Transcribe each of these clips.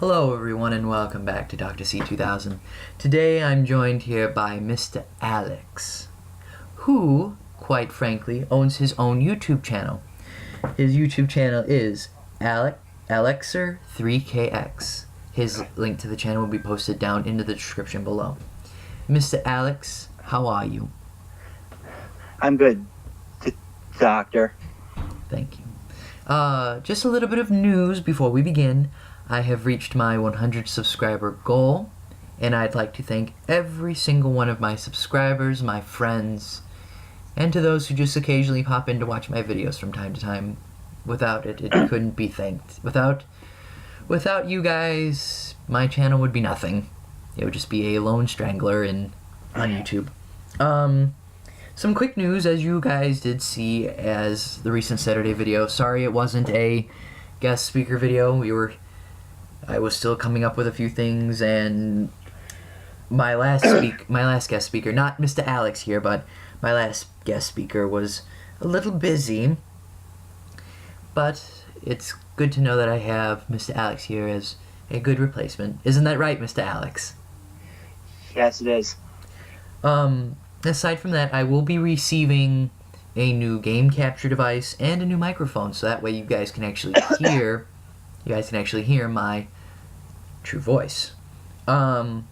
Hello everyone and welcome back to Dr. C2000. Today I'm joined here by Mr. Alex, who, quite frankly, owns his own YouTube channel. His YouTube channel is Axler3kx. His link to the channel will be posted down into the description below. Mr. Alex, how are you? I'm good, doctor. Thank you. Just a little bit of news before we begin. I have reached my 100 subscriber goal, and I'd like to thank every single one of my subscribers, my friends, and to those who just occasionally pop in to watch my videos from time to time. Without it, it couldn't be thanked. Without you guys, my channel would be nothing. It would just be a lone strangler on YouTube. Some quick news, as you guys did see as the recent Saturday video. Sorry it wasn't a guest speaker video. I was still coming up with a few things, and my last guest speaker, not Mr. Alex here, but my last guest speaker was a little busy. But it's good to know that I have Mr. Alex here as a good replacement. Isn't that right, Mr. Alex? Yes, it is. Aside from that, I will be receiving a new game capture device and a new microphone, so that way you guys can actually hear my true voice. Either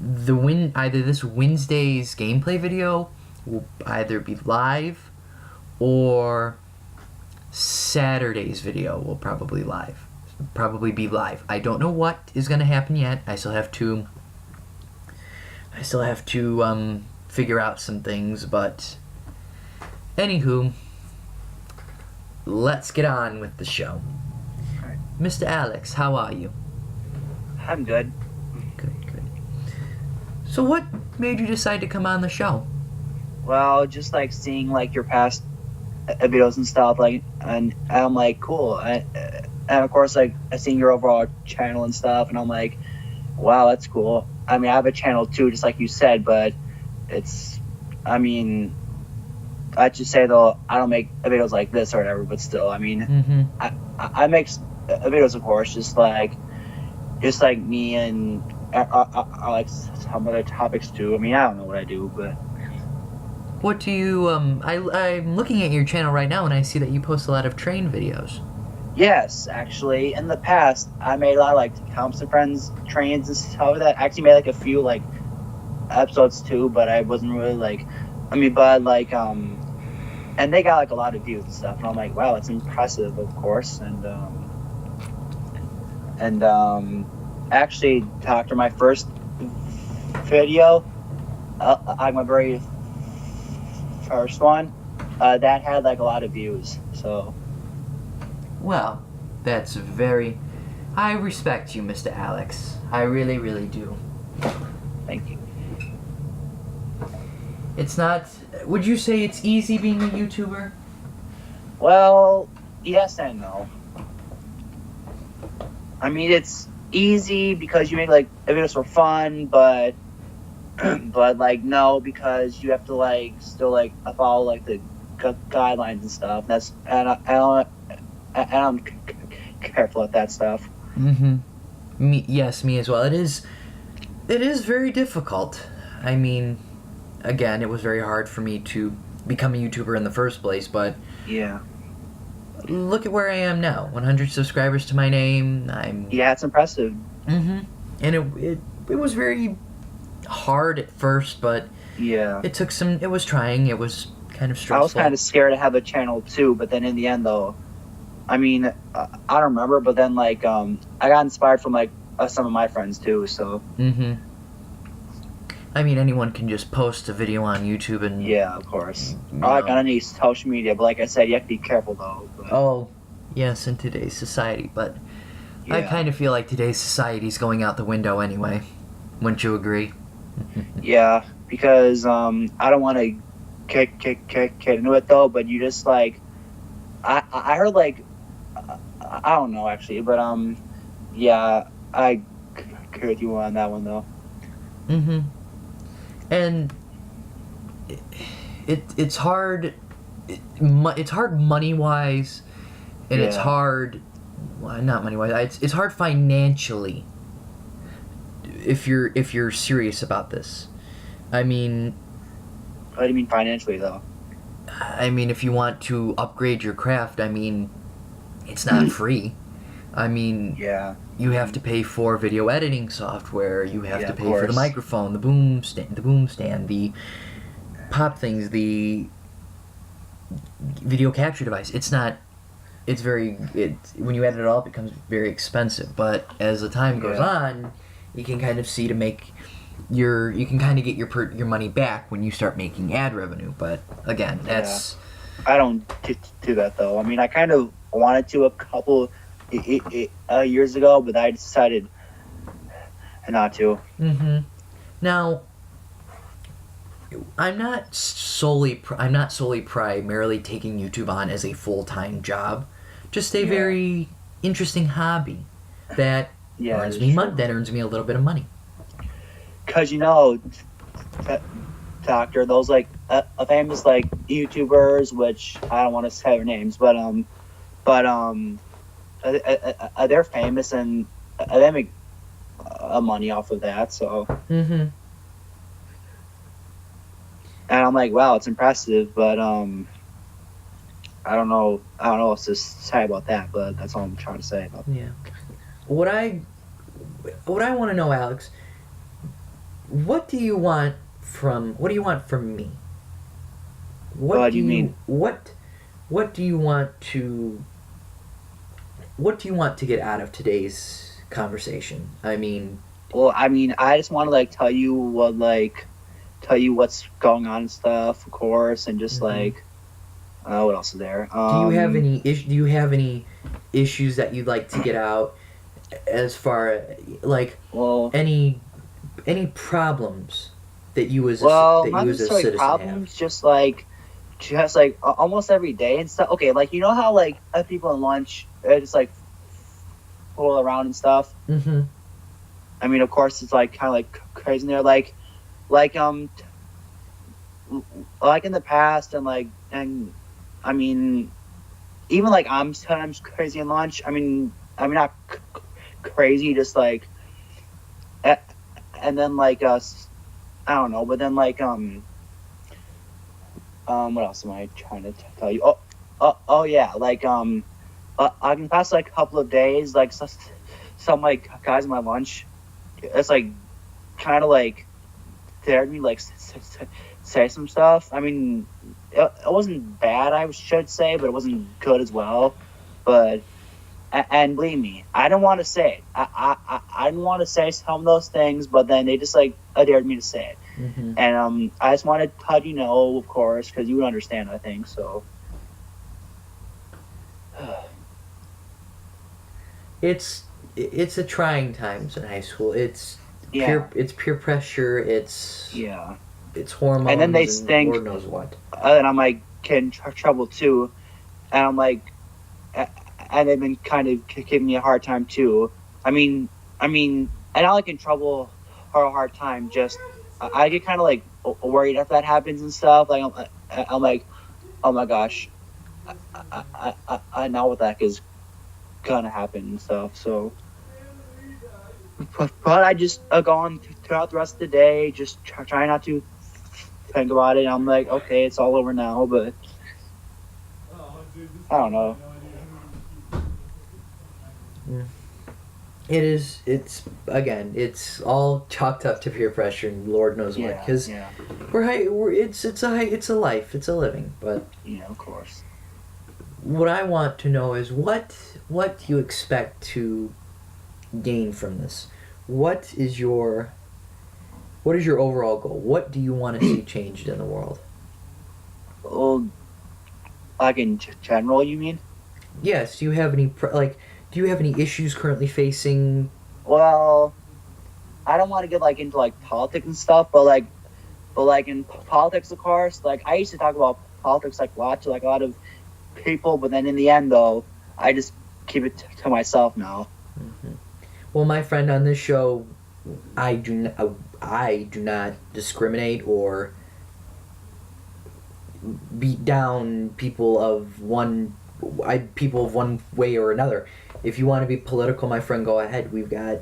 this Wednesday's gameplay video will either be live, or Saturday's video will probably be live. I don't know what is going to happen yet. I still have to figure out some things, but anywho, let's get on with the show. Alright. Mr. Alex, how are you? I'm good. Good. So what made you decide to come on the show? Well, just like seeing like your past videos and stuff, like, and I'm like, cool. And of course, like, I seen your overall channel and stuff, and I'm like, wow, that's cool. I mean, I have a channel too, just like you said, but I just say though, I don't make videos like this or whatever, but still, I mean, I make videos, of course, just like me, and I like some other topics too. I mean, I don't know what I do, but What do you, I'm looking at your channel right now, and I see that you post a lot of train videos. yes, actually, in the past, I made a lot of like Thompson Friends trains and stuff like that. I actually made like a few like episodes too, but I wasn't really like, and they got like a lot of views and stuff, and I'm like, wow, it's impressive, of course. And actually, after my first video, like my very first one, that had like a lot of views, so. Well, that's I respect you, Mr. Alex. I really, really do. Thank you. It's not, would you say it's easy being a YouTuber? Well, yes and no. I mean, it's easy because you make like videos for fun, but like no, because you have to like still like follow like the guidelines and stuff. I'm careful with that stuff. Me as well. It is very difficult. I mean, again, it was very hard for me to become a YouTuber in the first place, but yeah, look at where I am now. 100 subscribers to my name. Yeah, it's impressive. And it was very hard at first, but yeah, it was trying. It was kind of stressful. I was kind of scared to have a channel too, but then in the end though, I mean, I don't remember, but then like I got inspired from like some of my friends too, so. I mean, anyone can just post a video on YouTube and... Yeah, of course. Like on any social media, but like I said, you have to be careful though. But. Oh, yes, in today's society, but yeah. I kind of feel like today's society is going out the window anyway. Wouldn't you agree? Yeah, because I don't want to get into it though, but you just like... I heard like... I don't know actually, but yeah, I agree with you on that one though. And it's hard. It's hard money wise, and it's hard well, not money wise. It's hard financially if you're serious about this. I mean, What do you mean financially though? if you want to upgrade your craft, it's not free. Yeah. You have to pay for video editing software. You have Yeah, to of pay for the course. microphone, the boom stand, the pop things, the video capture device. When you add it all up, it becomes very expensive. But as the time goes Yeah. on, you can kind of see to make you can kind of get your money back when you start making ad revenue. But again, that's I don't do that though. I mean, I kind of wanted to a couple years ago, but I decided not to. Now. I'm not solely primarily taking YouTube on as a full-time job, just a very interesting hobby that earns me a little bit of money. Cause Doctor, those like famous like YouTubers, which I don't want to say their names, but they're famous and they make money off of that. So. And I'm like, wow, it's impressive, but I don't know what to say about that, but that's all I'm trying to say about that. Yeah. What I want to know, Alex, what do you want from me? What do you mean? What do you want to get out of today's conversation? I just want to like tell you what's going on and stuff, of course, and just like what else is there? Do you have any issues that you'd like to get out as far like any problems that you as a citizen problems, have? just like almost every day and stuff. Okay, like how like people in lunch just like fool around and stuff. I mean, of course, it's like kind of like crazy in there, like in the past and I mean, even like I'm sometimes crazy in lunch. I mean not crazy, just like and then like I don't know, but then like what else am I trying to tell you? Oh yeah, like I can pass like a couple of days like some like guys in my lunch. It's like kind of like dared me like say some stuff. I mean, it wasn't bad, I should say, but it wasn't good as well. But and believe me, I don't want to say it. I didn't want to say some of those things, but then they just like dared me to say it. And I just wanted to let you know, of course, because you would understand, I think so. It's a trying times in high school. It's peer pressure. It's hormones. And then they think, Lord knows what. And I'm like getting trouble too, and I'm like, and they've been kind of giving me a hard time too. I mean, and I like in trouble or a hard time. Just I get kind of like worried if that happens and stuff. Like I'm like, oh my gosh, I know what the heck is gonna happen and stuff. So, but I just go on throughout the rest of the day, just try not to think about it. I'm like, okay, it's all over now, but I don't know. It's all chalked up to peer pressure and Lord knows what, because it's a life, it's a living. But of course. What I want to know is what do you expect to gain from this? What is your overall goal? What do you want to see changed in the world? Well, like in general, you mean? Yes. Do you have any do you have any issues currently facing? Well, I don't want to get like into like politics and stuff, but like in politics, of course, like I used to talk about politics like a lot to like a lot of people, but then in the end, though, I just keep it to myself now. Well, my friend, on this show, I do not discriminate or beat down people of one people of one way or another. If you want to be political, my friend, go ahead. We've got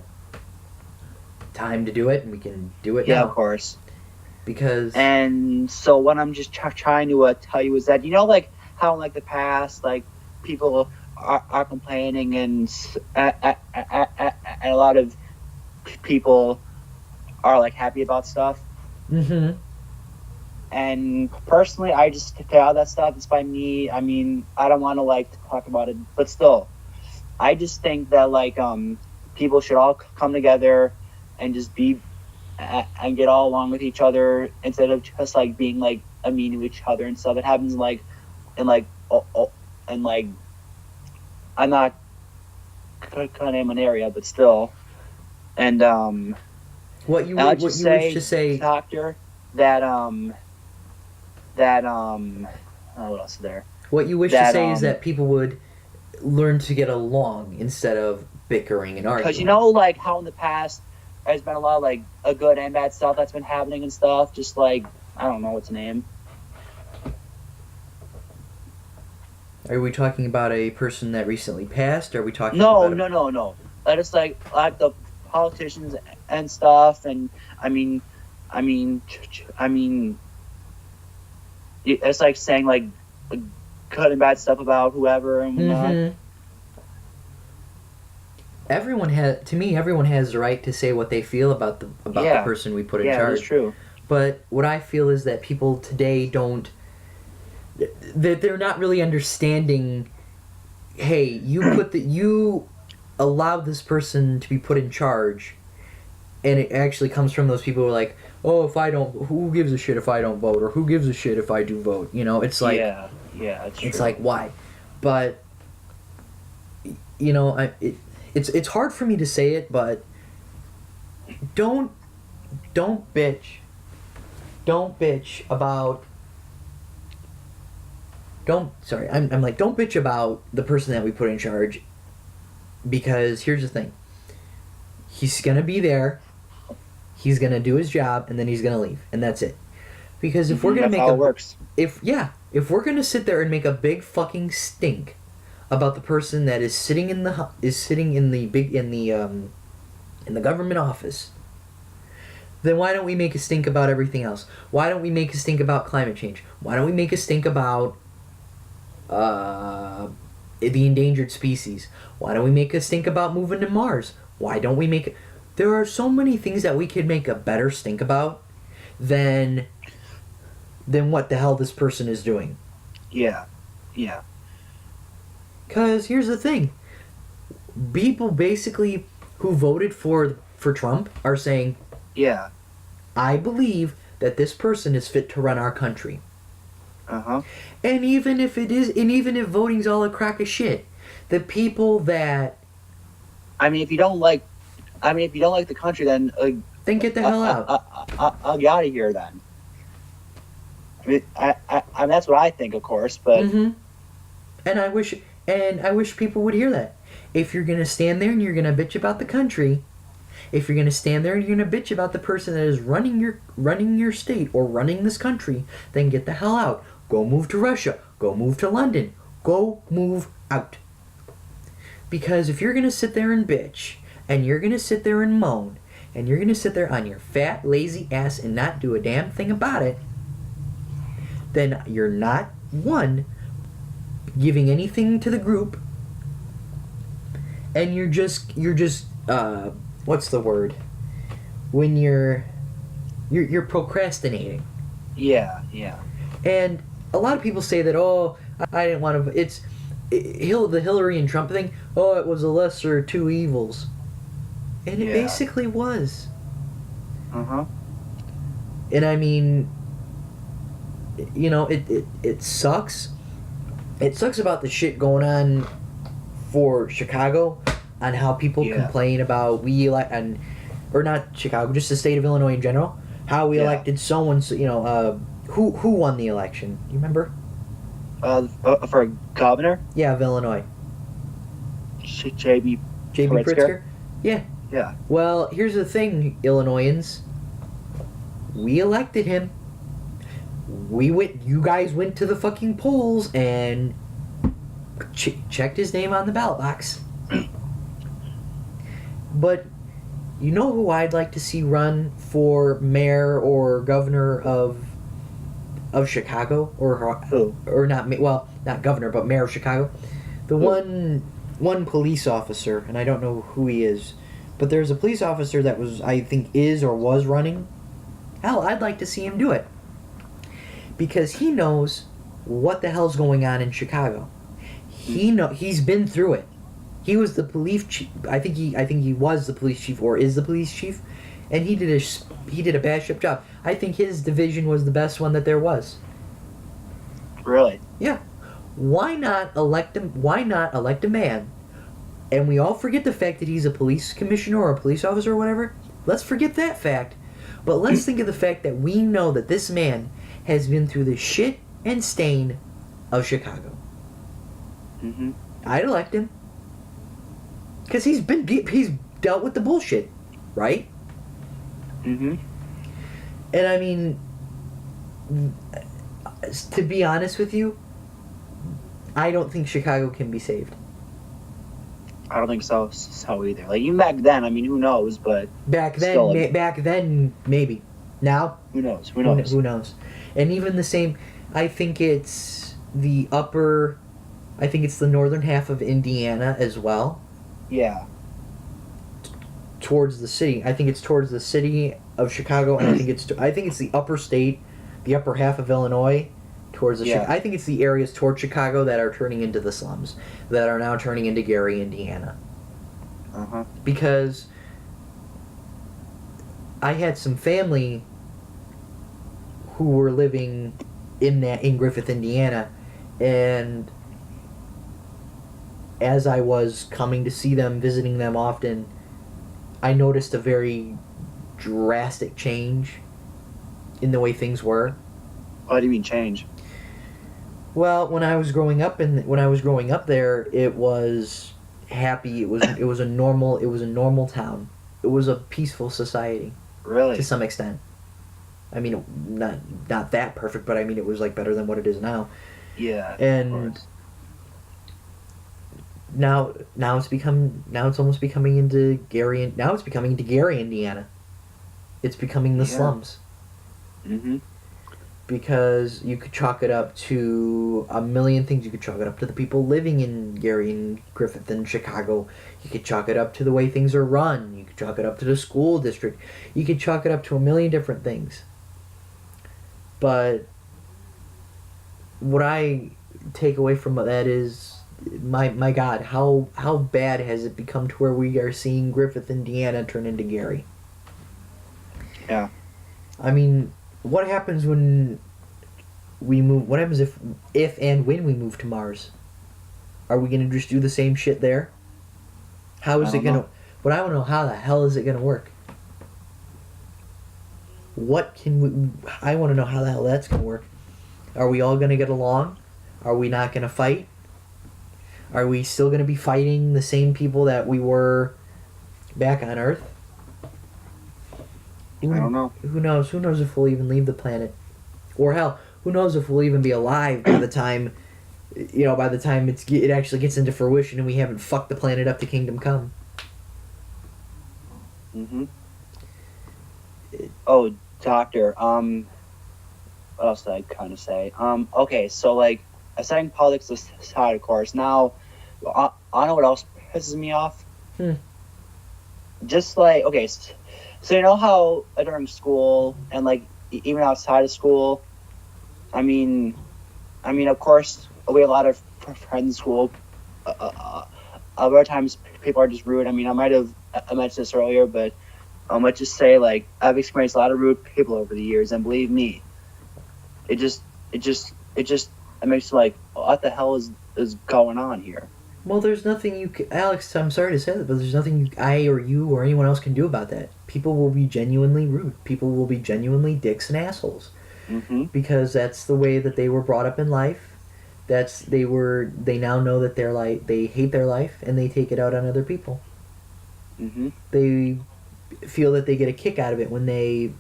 time to do it, and we can do it now. Yeah, of course. Because... And so what I'm just trying to tell you is that, you know, like, how in, like, the past, like, people are complaining, and a lot of people are, like, happy about stuff. Mm-hmm. And personally, I just take all that stuff. It's by me. I mean, I don't want to, like, talk about it, but still, I just think that, like, people should all come together and just be and get all along with each other, instead of just, like, being, like, mean to each other and stuff. It happens, like, I'm not gonna name an area, but still. And what you wish to say, doctor, that what else is there? What you wish to say is that people would learn to get along instead of bickering and arguing. Because, you know, like, how in the past there's been a lot of, like, a good and bad stuff that's been happening and stuff. Just, like, I don't know what's the name. Are we talking about a person that recently passed? Or are we talking No. Just, like the politicians and stuff. And I mean, it's like saying, like, good and bad stuff about whoever and whatnot. Mm-hmm. Everyone has the right to say what they feel about the person we put in charge. Yeah, that's true. But what I feel is that people today that they're not really understanding. Hey, you allowed this person to be put in charge, and it actually comes from those people who are like, oh, who gives a shit if I don't vote, or who gives a shit if I do vote? You know, it's like, yeah, it's true. It's like, why? But you know, it's hard for me to say it, but don't bitch about. Don't bitch about the person that we put in charge, because here's the thing. He's gonna be there, he's gonna do his job, and then he's gonna leave, and that's it. Because if we're gonna make how it works. If we're gonna sit there and make a big fucking stink about the person that is sitting in the government office, then why don't we make a stink about everything else? Why don't we make a stink about climate change? Why don't we make a stink about the endangered species? Why don't we make a stink about moving to Mars? Why don't we make... There are so many things that we could make a better stink about than what the hell this person is doing. Yeah. Because here's the thing. People basically who voted for Trump are saying, yeah, I believe that this person is fit to run our country. Uh-huh. And even if voting's all a crock of shit, the people that... if you don't like the country, then get the hell out. I'll get out of here then. I mean, that's what I think, of course, but... Mm-hmm. And I wish people would hear that. If you're gonna stand there and you're gonna bitch about the country, if you're gonna stand there and you're gonna bitch about the person that is running your state or running this country, then get the hell out. Go move to Russia. Go move to London. Go move out. Because if you're gonna sit there and bitch, and you're gonna sit there and moan, and you're gonna sit there on your fat, lazy ass and not do a damn thing about it, then you're not, one, giving anything to the group, and you're just what's the word? When you're procrastinating. Yeah. And a lot of people say that, oh, I didn't want to... the Hillary and Trump thing, oh, it was a lesser of two evils. And it basically was. Uh-huh. And I mean, you know, it sucks. It sucks about the shit going on for Chicago, on how people complain about or not Chicago, just the state of Illinois in general, how we elected someone, you know, who won the election? You remember? For governor? Yeah, of Illinois. J.B. Pritzker? Yeah. Yeah. Well, here's the thing, Illinoisans. We elected him. You guys went to the fucking polls and checked his name on the ballot box. But you know who I'd like to see run for mayor or governor of Chicago, or not governor, but mayor of Chicago. The one police officer, and I don't know who he is, but there's a police officer that I think is or was running. Hell, I'd like to see him do it because he knows what the hell's going on in Chicago. He's been through it. He was the police chief. I think he was the police chief or is the police chief, and he did a bad ship job. I think his division was the best one that there was. Really? Yeah. Why not elect him? Why not elect a man? And we all forget the fact that he's a police commissioner or a police officer or whatever. Let's forget that fact. But let's think of the fact that we know that this man has been through the shit and stain of Chicago. Mm-hmm. I'd elect him. Because he's dealt with the bullshit, right? Mm-hmm. And I mean, to be honest with you, I don't think Chicago can be saved. I don't think so either. Like, even back then, I mean, who knows? But back then, maybe. Now, who knows? Who knows? And even the same, I think it's the northern half of Indiana as well. Yeah. Towards the city, I think it's towards the city of Chicago, and I think it's the upper state, the upper half of Illinois, towards the. I think it's the areas towards Chicago that are turning into the slums, that are now turning into Gary, Indiana. Uh-huh. Because I had some family who were living in Griffith, Indiana, and as I was coming to see them, visiting them often, I noticed a very drastic change in the way things were. What do you mean change? Well, when I was growing up there, it was happy. It was a normal town. It was a peaceful society. Really? To some extent. I mean, not that perfect, but I mean, it was like better than what it is now. Yeah. And now it's almost becoming into Gary. Now it's becoming into Gary, Indiana. It's becoming the slums. Mm-hmm. Because you could chalk it up to a million things. You could chalk it up to the people living in Gary and Griffith and Chicago. You could chalk it up to the way things are run. You could chalk it up to the school district. You could chalk it up to a million different things. But what I take away from that is, my God, how bad has it become to where we are seeing Griffith, Indiana turn into Gary? Yeah. I mean, what happens when we move? What happens if and when we move to Mars? Are we going to just do the same shit there? How is it going to... But I want to know, how the hell is it going to work? I want to know how the hell that's going to work. Are we all going to get along? Are we not going to fight? Are we still going to be fighting the same people that we were back on Earth? I don't know. Who knows? Who knows if we'll even leave the planet? Or hell, who knows if we'll even be alive by the time, it actually gets into fruition and we haven't fucked the planet up to Kingdom Come. Mm-hmm. Oh, Doctor, what else did I kind of say? Okay, so, like, setting politics aside, of course, now, I know what else pisses me off? Just, like, okay, so you know how during school and, like, even outside of school, I mean, of course, we have a lot of friends in school. A lot of times people are just rude. I mean, I mentioned this earlier, but let's just say, like, I've experienced a lot of rude people over the years, and believe me, it makes you like, what the hell is going on here? Well, there's nothing you can... Alex, I'm sorry to say that, but there's nothing I or you or anyone else can do about that. People will be genuinely rude. People will be genuinely dicks and assholes. Mm-hmm. Because that's the way that they were brought up in life. They now know that they hate their life, and they take it out on other people. Mm-hmm. They feel that they get a kick out of it when they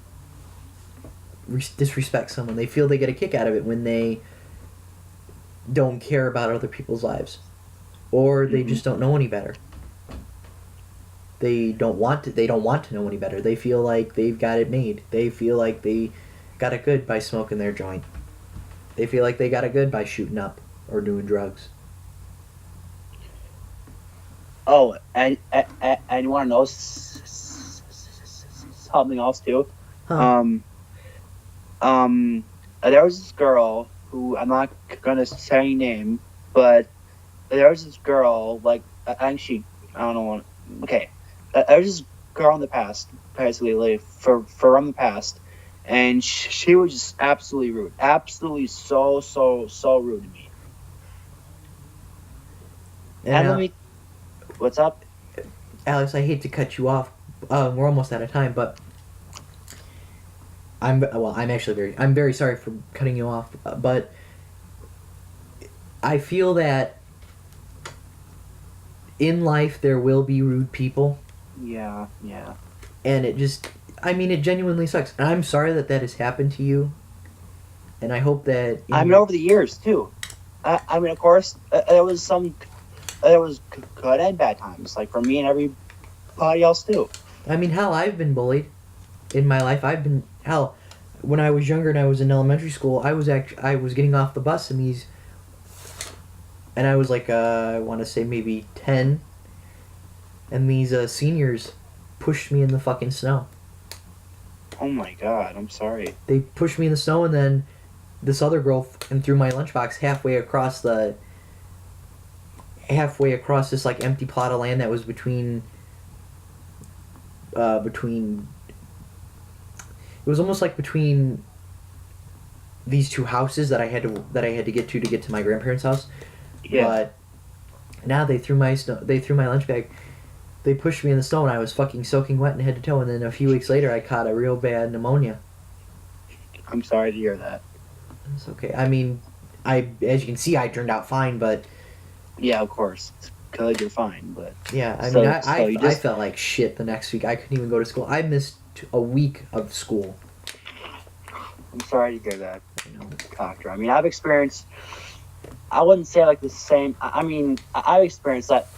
disrespect someone. They feel they get a kick out of it when they don't care about other people's lives. or they just don't know any better. They don't want to. They don't want to know any better. They feel like they've got it made. They feel like they got it good by smoking their joint. They feel like they got it good by shooting up or doing drugs. Oh, and you want to know something else too? Huh. There was this girl who, I'm not gonna say her name, but there was this girl, like, I think she, I don't know, okay, there was this girl in the past, basically, like, from the past, and she was just absolutely rude, absolutely so rude to me. And let me, what's up? Alex, I hate to cut you off. We're almost out of time, but I'm very sorry for cutting you off, but I feel that in life there will be rude people. Yeah. And it genuinely sucks. And I'm sorry that has happened to you. And I hope that... over the years, too. Of course, there was good and bad times, like, for me and everybody else, too. Hell, I've been bullied in my life. Hell, when I was younger and I was in elementary school, I was getting off the bus and I was like, I want to say maybe 10, and these seniors pushed me in the fucking snow. Oh my god, I'm sorry. They pushed me in the snow, and then this other girl threw my lunchbox halfway across this like empty plot of land that was between it was almost like between these two houses that I had to get to my grandparents' house. Yeah. But now they threw my lunch bag. They pushed me in the snow and I was fucking soaking wet and head to toe, and then a few weeks later I caught a real bad pneumonia. I'm sorry to hear that. It's okay. As you can see, I turned out fine, but... Yeah, of course. Because you're fine, but... Yeah, I felt like shit the next week. I couldn't even go to school. I missed a week of school. I'm sorry to hear that, doctor. I've experienced... I wouldn't say like the same... I've experienced that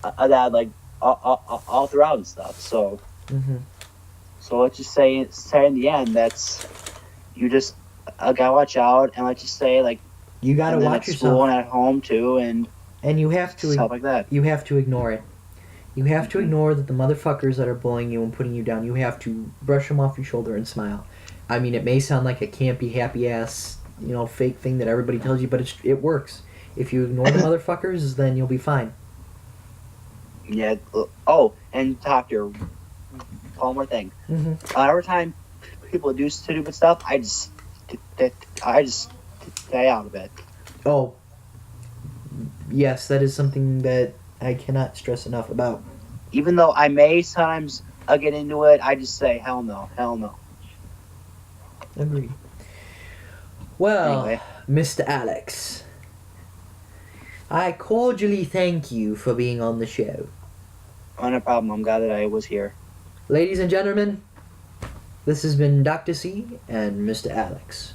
like all throughout and stuff, so... Mm-hmm. So let's just say in the end, that's... You just gotta watch out, and let's just say, like... You gotta watch yourself. At school and at home, too, and you have to... Stuff like that. You have to ignore it. You have to ignore that the motherfuckers that are bullying you and putting you down, you have to brush them off your shoulder and smile. It may sound like a campy, happy-ass, fake thing that everybody tells you, but it works. If you ignore the motherfuckers, then you'll be fine. Yeah. Oh, and doctor, one more thing. Mm-hmm. Every time people do stupid stuff, I just stay out of it. Oh, yes, that is something that I cannot stress enough about. Even though I may sometimes get into it, I just say, hell no. Agreed. Well, anyway. Mr. Alex, I cordially thank you for being on the show. Oh, no problem. I'm glad that I was here. Ladies and gentlemen, this has been Dr. C and Mr. Alex.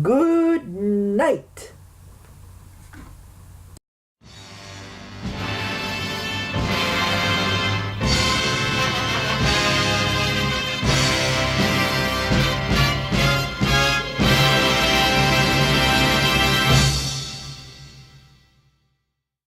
Good night.